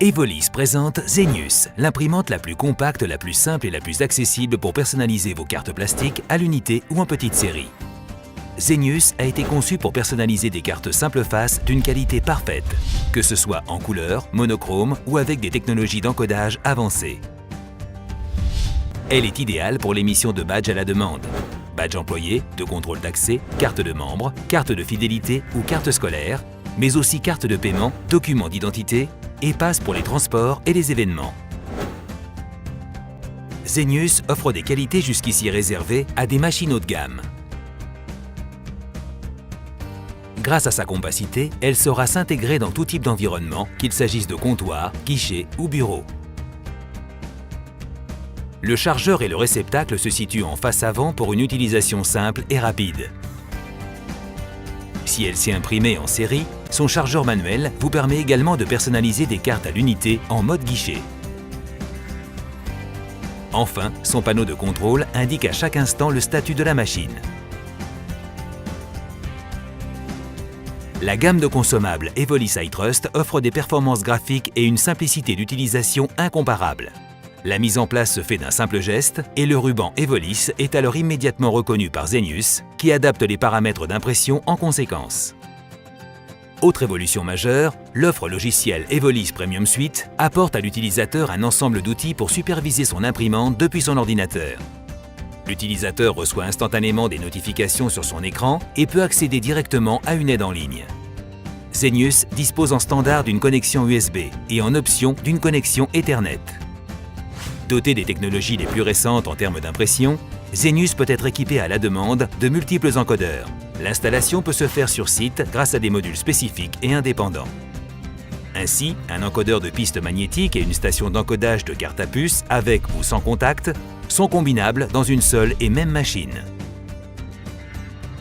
Evolis présente Zenius, l'imprimante la plus compacte, la plus simple et la plus accessible pour personnaliser vos cartes plastiques à l'unité ou en petite série. Zenius a été conçu pour personnaliser des cartes simple face d'une qualité parfaite, que ce soit en couleur, monochrome ou avec des technologies d'encodage avancées. Elle est idéale pour l'émission de badges à la demande. Badge employé, de contrôle d'accès, carte de membre, carte de fidélité ou carte scolaire, mais aussi carte de paiement, document d'identité et passe pour les transports et les événements. Zenius offre des qualités jusqu'ici réservées à des machines haut de gamme. Grâce à sa compacité, elle saura s'intégrer dans tout type d'environnement, qu'il s'agisse de comptoir, guichet ou bureau. Le chargeur et le réceptacle se situent en face avant pour une utilisation simple et rapide. Si elle s'est imprimée en série, son chargeur manuel vous permet également de personnaliser des cartes à l'unité en mode guichet. Enfin, son panneau de contrôle indique à chaque instant le statut de la machine. La gamme de consommables Evolis iTrust offre des performances graphiques et une simplicité d'utilisation incomparable. La mise en place se fait d'un simple geste et le ruban Evolis est alors immédiatement reconnu par Zenius, qui adapte les paramètres d'impression en conséquence. Autre évolution majeure, l'offre logicielle Evolis Premium Suite apporte à l'utilisateur un ensemble d'outils pour superviser son imprimante depuis son ordinateur. L'utilisateur reçoit instantanément des notifications sur son écran et peut accéder directement à une aide en ligne. Zenius dispose en standard d'une connexion USB et en option d'une connexion Ethernet. Doté des technologies les plus récentes en termes d'impression, Zenius peut être équipé à la demande de multiples encodeurs. L'installation peut se faire sur site grâce à des modules spécifiques et indépendants. Ainsi, un encodeur de piste magnétique et une station d'encodage de carte à puce avec ou sans contact sont combinables dans une seule et même machine.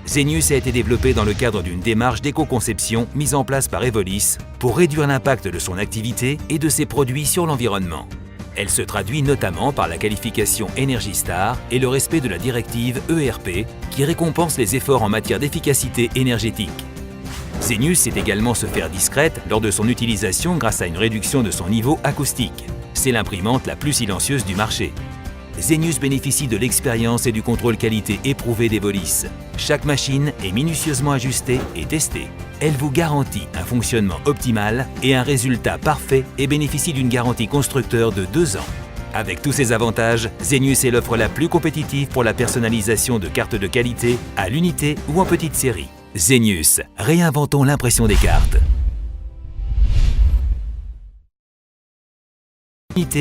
Zenius a été développé dans le cadre d'une démarche d'éco-conception mise en place par Evolis pour réduire l'impact de son activité et de ses produits sur l'environnement. Elle se traduit notamment par la qualification Energy Star et le respect de la directive ERP qui récompense les efforts en matière d'efficacité énergétique. Zenius sait également se faire discrète lors de son utilisation grâce à une réduction de son niveau acoustique. C'est l'imprimante la plus silencieuse du marché. Zenius bénéficie de l'expérience et du contrôle qualité éprouvé d'Evolis. Chaque machine est minutieusement ajustée et testée. Elle vous garantit un fonctionnement optimal et un résultat parfait et bénéficie d'une garantie constructeur de 2 ans. Avec tous ces avantages, Zenius est l'offre la plus compétitive pour la personnalisation de cartes de qualité à l'unité ou en petite série. Zenius, réinventons l'impression des cartes. Unité